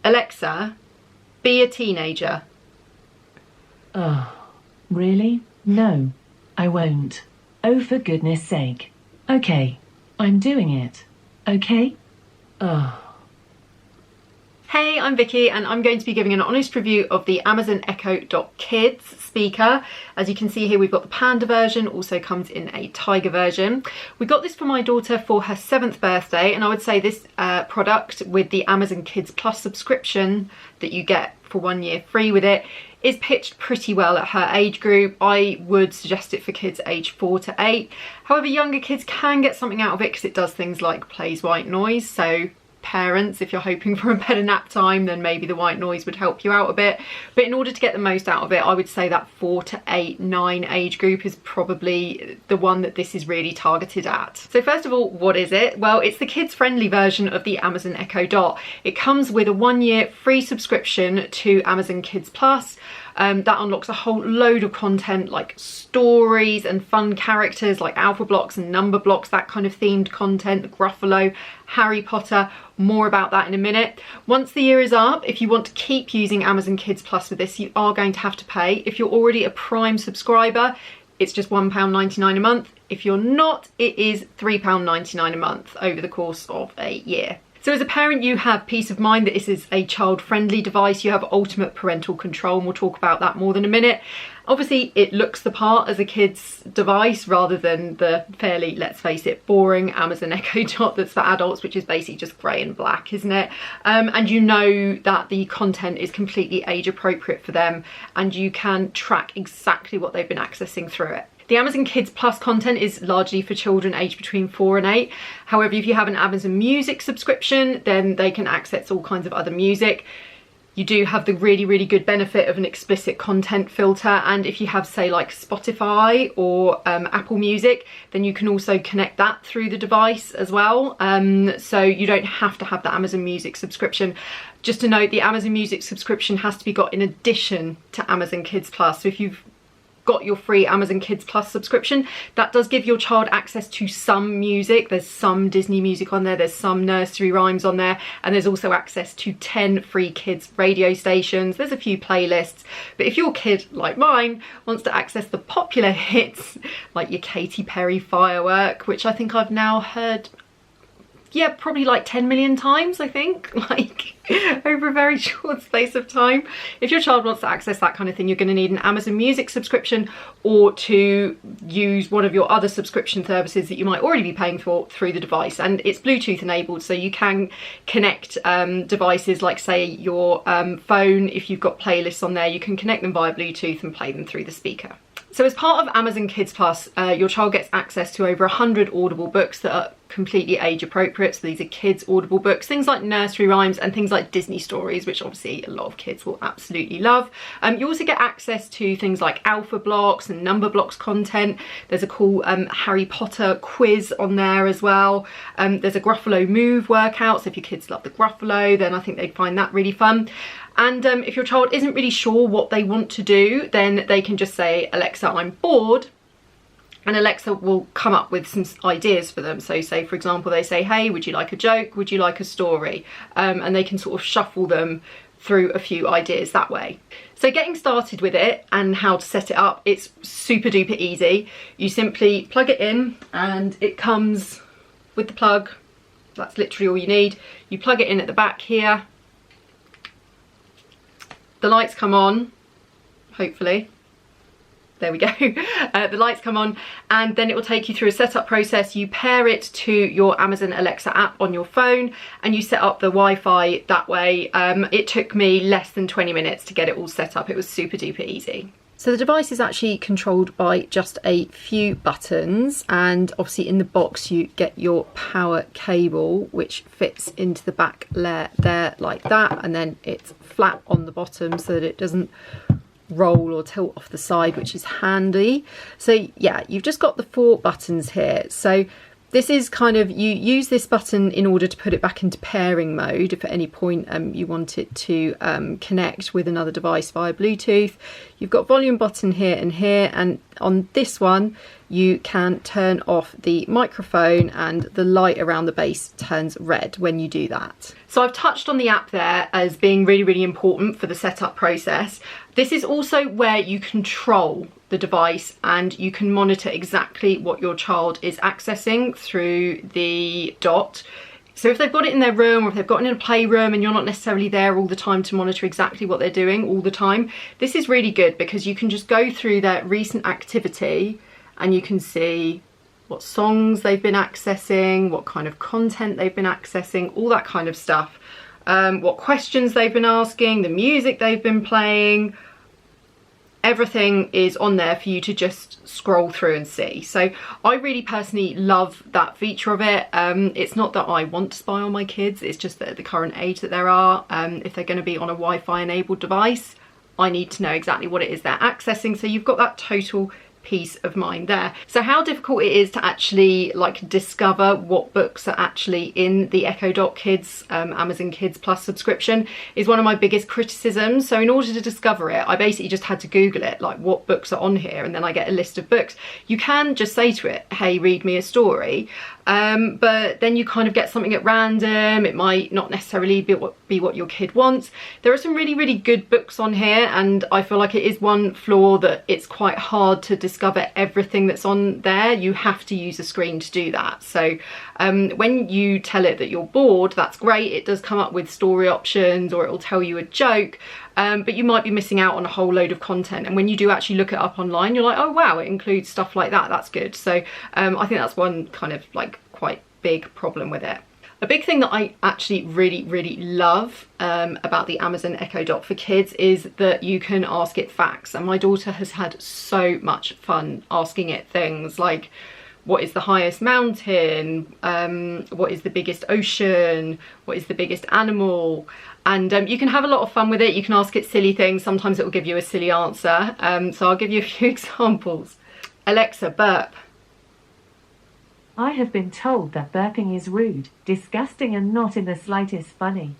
Alexa, be a teenager. Oh, really? No, I won't. Oh, for goodness sake. Okay, I'm doing it. Okay? Oh. Hey, I'm Vicky and I'm going to be giving an honest review of the Amazon Echo Dot Kids speaker. As you can see here, we've got the panda version, also comes in a tiger version. We got this for my daughter for her 7th birthday, and I would say this product with the Amazon Kids Plus subscription that you get for 1 year free with it is pitched pretty well at her age group. I would suggest it for kids age 4 to 8. However, younger kids can get something out of it because it does things like plays white noise, so parents, if you're hoping for a better nap time, then maybe the white noise would help you out a bit. But in order to get the most out of it, I would say that 4 to 8, 9 age group is probably the one that this is really targeted at. So first of all, what is it? Well, it's the kids friendly version of the Amazon Echo Dot. It comes with a 1 year free subscription to Amazon Kids Plus. That unlocks a whole load of content like stories and fun characters like alpha blocks and number blocks, that kind of themed content, the Gruffalo, Harry Potter. More about that in a minute. Once the year is up, if you want to keep using Amazon Kids Plus with this, you are going to have to pay. If you're already a Prime subscriber, it's just £1.99 a month. If you're not, it is £3.99 a month over the course of a year. So as a parent, you have peace of mind that this is a child-friendly device. You have ultimate parental control, and we'll talk about that more than a minute. Obviously, it looks the part as a kid's device rather than the fairly, let's face it, boring Amazon Echo Dot that's for adults, which is basically just grey and black, isn't it? And you know that the content is completely age appropriate for them, and you can track exactly what they've been accessing through it. The Amazon Kids Plus content is largely for children aged between 4 and 8. However, if you have an Amazon Music subscription, then they can access all kinds of other music. You do have the really, really good benefit of an explicit content filter, and if you have, say, like Spotify or Apple Music, then you can also connect that through the device as well. So you don't have to have the Amazon Music subscription. Just to note, the Amazon Music subscription has to be got in addition to Amazon Kids Plus. So if you've got your free Amazon Kids Plus subscription, that does give your child access to some music. There's some Disney music on there, there's some nursery rhymes on there, and there's also access to 10 free kids radio stations. There's a few playlists, but if your kid, like mine, wants to access the popular hits like your Katy Perry Firework, which I think I've now heard, yeah, probably like 10 million times, I think, like over a very short space of time. If your child wants to access that kind of thing, you're going to need an Amazon Music subscription, or to use one of your other subscription services that you might already be paying for through the device. And it's Bluetooth enabled, so you can connect devices like, say, your phone. If you've got playlists on there, you can connect them via Bluetooth and play them through the speaker. So as part of Amazon Kids Plus, your child gets access to over 100 Audible books that are completely age appropriate. So these are kids Audible books, things like nursery rhymes and things like Disney stories, which obviously a lot of kids will absolutely love. You also get access to things like alpha blocks and number blocks content. There's a cool Harry Potter quiz on there as well. There's a Gruffalo move workout, so if your kids love the Gruffalo, then I think they'd find that really fun. And if your child isn't really sure what they want to do, then they can just say, Alexa, I'm bored, and Alexa will come up with some ideas for them. So say, for example, they say, hey, would you like a joke? Would you like a story? And they can sort of shuffle them through a few ideas that way. So getting started with it and how to set it up, it's super duper easy. You simply plug it in and it comes with the plug. That's literally all you need. You plug it in at the back here. The lights come on, hopefully. There we go. The lights come on, and then it will take you through a setup process. You pair it to your Amazon Alexa app on your phone, and you set up the Wi-Fi that way. It took me less than 20 minutes to get it all set up. It was super duper easy. So the device is actually controlled by just a few buttons, and obviously in the box you get your power cable, which fits into the back layer there like that, and then it's flat on the bottom so that it doesn't roll or tilt off the side, which is handy. So yeah, you've just got the 4 buttons here. So This is kind of, you use this button in order to put it back into pairing mode if at any point you want it to connect with another device via Bluetooth. You've got volume button here, and on this one you can turn off the microphone and the light around the base turns red when you do that. So I've touched on the app there as being really, really important for the setup process. This is also where you control the device and you can monitor exactly what your child is accessing through the dot. So if they've got it in their room or if they've got it in a playroom and you're not necessarily there all the time to monitor exactly what they're doing all the time, this is really good because you can just go through their recent activity and you can see what songs they've been accessing, what kind of content they've been accessing, all that kind of stuff. What questions they've been asking, the music they've been playing. Everything is on there for you to just scroll through and see. So I really personally love that feature of it. It's not that I want to spy on my kids, it's just that at the current age that there are, if they're going to be on a Wi-Fi enabled device, I need to know exactly what it is they're accessing. So you've got that total peace of mind there. So how difficult it is to actually like discover what books are actually in the Echo Dot Kids Amazon Kids Plus subscription is one of my biggest criticisms. So in order to discover it, I basically just had to Google it, like what books are on here, and then I get a list of books. You can just say to it, hey, read me a story, but then you kind of get something at random. It might not necessarily be what your kid wants. There are some really, really good books on here, and I feel like it is one flaw that it's quite hard to discover everything that's on there. You have to use a screen to do that. So when you tell it that you're bored, that's great. It does come up with story options, or it will tell you a joke, but you might be missing out on a whole load of content. And when you do actually look it up online, you're like, oh wow, it includes stuff like that. That's good. So I think that's one kind of like quite big problem with it. A big thing that I actually really, really love about the Amazon Echo Dot for Kids is that you can ask it facts. And my daughter has had so much fun asking it things like, what is the highest mountain? What is the biggest ocean? What is the biggest animal? And you can have a lot of fun with it. You can ask it silly things. Sometimes it will give you a silly answer. So I'll give you a few examples. Alexa, burp. I have been told that burping is rude, disgusting, and not in the slightest funny.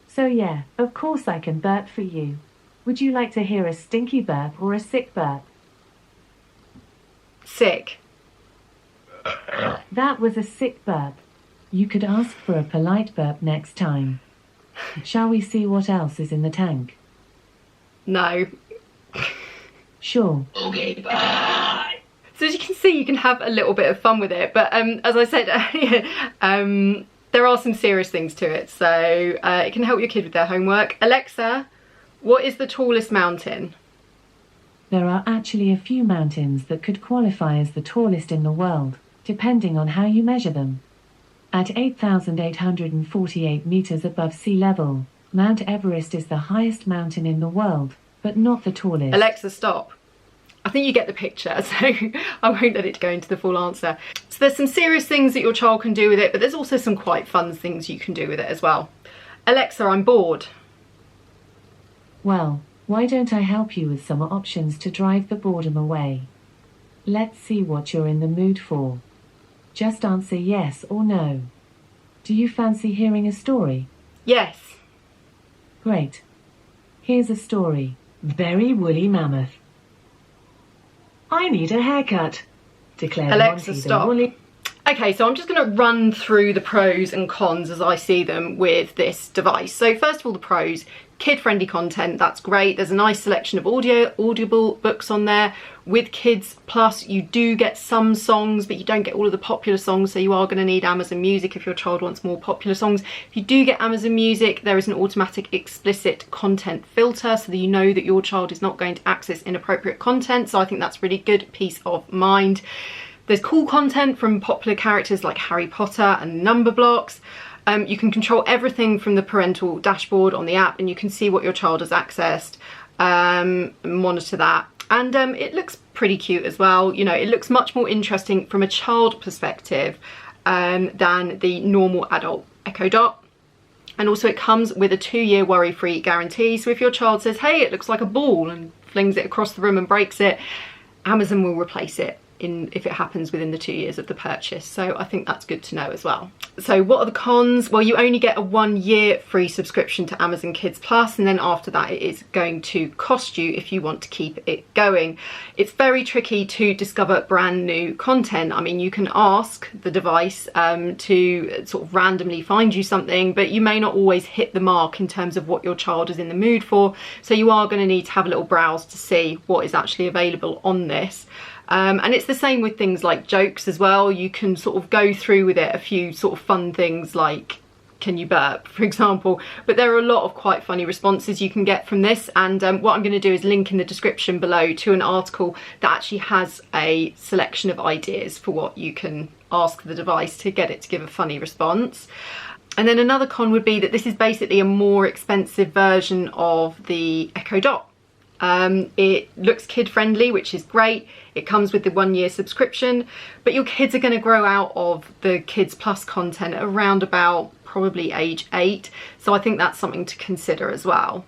So yeah, of course I can burp for you. Would you like to hear a stinky burp or a sick burp? Sick. That was a sick burp. You could ask for a polite burp next time. Shall we see what else is in the tank? No. Sure. Okay, bye. So as you can see, you can have a little bit of fun with it, but as I said earlier, there are some serious things to it, so it can help your kid with their homework. Alexa, what is the tallest mountain? There are actually a few mountains that could qualify as the tallest in the world, depending on how you measure them. At 8,848 meters above sea level, Mount Everest is the highest mountain in the world, but not the tallest. Alexa, stop. I think you get the picture, so I won't let it go into the full answer. So there's some serious things that your child can do with it, but there's also some quite fun things you can do with it as well. Alexa, I'm bored. Well, why don't I help you with some options to drive the boredom away? Let's see what you're in the mood for. Just answer yes or no. Do you fancy hearing a story? Yes. Great. Here's a story. Very woolly mammoth. I need a haircut, declared Alexa, Monty stop. the woolly... Okay, so I'm just going to run through the pros and cons as I see them with this device. So first of all, the pros, kid-friendly content, that's great. There's a nice selection of audible books on there. With Kids Plus, you do get some songs, but you don't get all of the popular songs, so you are going to need Amazon Music if your child wants more popular songs. If you do get Amazon Music, there is an automatic explicit content filter, so that you know that your child is not going to access inappropriate content, so I think that's really good peace of mind. There's cool content from popular characters like Harry Potter and number blocks. You can control everything from the parental dashboard on the app, and you can see what your child has accessed, monitor that. And it looks pretty cute as well. You know, it looks much more interesting from a child perspective than the normal adult Echo Dot. And also it comes with a 2-year worry-free guarantee. So if your child says, hey, it looks like a ball, and flings it across the room and breaks it, Amazon will replace it if it happens within the 2 years of the purchase. So I think that's good to know as well. So what are the cons? Well, you only get a 1 year free subscription to Amazon Kids Plus, and then after that it is going to cost you if you want to keep it going. It's very tricky to discover brand new content. I mean, you can ask the device to sort of randomly find you something, but you may not always hit the mark in terms of what your child is in the mood for. So you are going to need to have a little browse to see what is actually available on this. And it's the same with things like jokes as well. You can sort of go through with it a few sort of fun things like, can you burp, for example, but there are a lot of quite funny responses you can get from this. And what I'm going to do is link in the description below to an article that actually has a selection of ideas for what you can ask the device to get it to give a funny response. And then another con would be that this is basically a more expensive version of the Echo Dot. It looks kid friendly, which is great. It comes with the 1 year subscription, but your kids are going to grow out of the Kids Plus content around about probably age 8. So I think that's something to consider as well.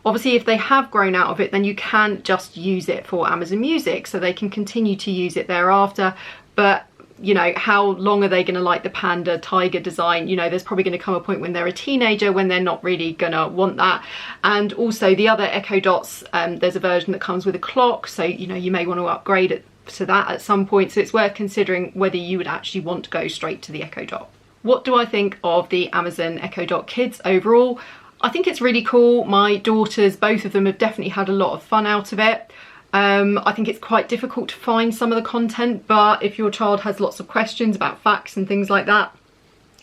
Obviously, if they have grown out of it, then you can just use it for Amazon Music, so they can continue to use it thereafter. But you know, how long are they going to like the panda tiger design? You know, there's probably going to come a point when they're a teenager when they're not really going to want that. And also the other Echo Dots, there's a version that comes with a clock, so you know, you may want to upgrade it to that at some point. So it's worth considering whether you would actually want to go straight to the Echo Dot. What do I think of the Amazon Echo Dot Kids overall? I think it's really cool. My daughters, both of them, have definitely had a lot of fun out of it. I think it's quite difficult to find some of the content, but if your child has lots of questions about facts and things like that,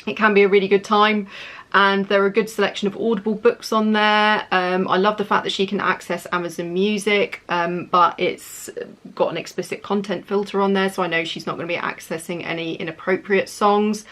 it can be a really good time. And there are a good selection of Audible books on there. I love the fact that she can access Amazon Music, but it's got an explicit content filter on there, so I know she's not going to be accessing any inappropriate songs.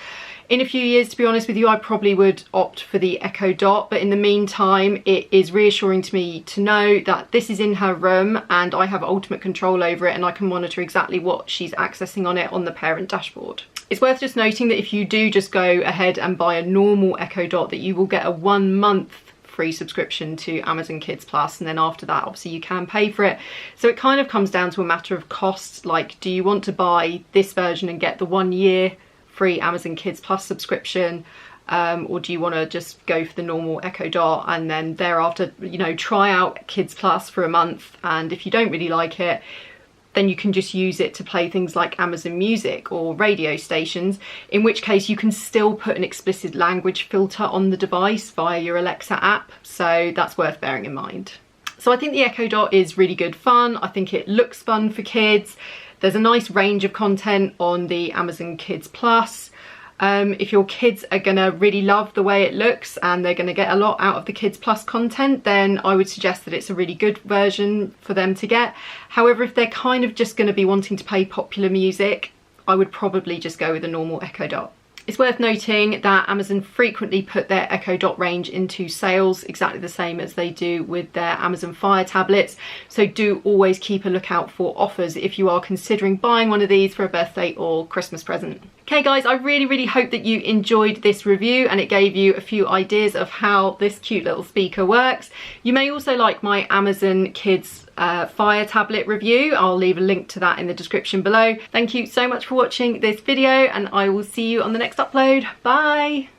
In a few years, to be honest with you, I probably would opt for the Echo Dot, but in the meantime, it is reassuring to me to know that this is in her room and I have ultimate control over it, and I can monitor exactly what she's accessing on it on the parent dashboard. It's worth just noting that if you do just go ahead and buy a normal Echo Dot, that you will get a 1 month free subscription to Amazon Kids Plus, and then after that obviously you can pay for it. So it kind of comes down to a matter of cost. Like, do you want to buy this version and get the 1 year free Amazon Kids Plus subscription, or do you want to just go for the normal Echo Dot and then thereafter, you know, try out Kids Plus for a month, and if you don't really like it, then you can just use it to play things like Amazon Music or radio stations, in which case you can still put an explicit language filter on the device via your Alexa app, so that's worth bearing in mind. So I think the Echo Dot is really good fun. I think it looks fun for kids. There's a nice range of content on the Amazon Kids Plus. If your kids are gonna really love the way it looks and they're gonna get a lot out of the Kids Plus content, then I would suggest that it's a really good version for them to get. However, if they're kind of just gonna be wanting to play popular music, I would probably just go with a normal Echo Dot. It's worth noting that Amazon frequently put their Echo Dot range into sales, exactly the same as they do with their Amazon Fire tablets. So do always keep a lookout for offers if you are considering buying one of these for a birthday or Christmas present. Okay guys, I really hope that you enjoyed this review and it gave you a few ideas of how this cute little speaker works. You may also like my Amazon Kids Fire tablet review. I'll leave a link to that in the description below. Thank you so much for watching this video, and I will see you on the next upload. Bye!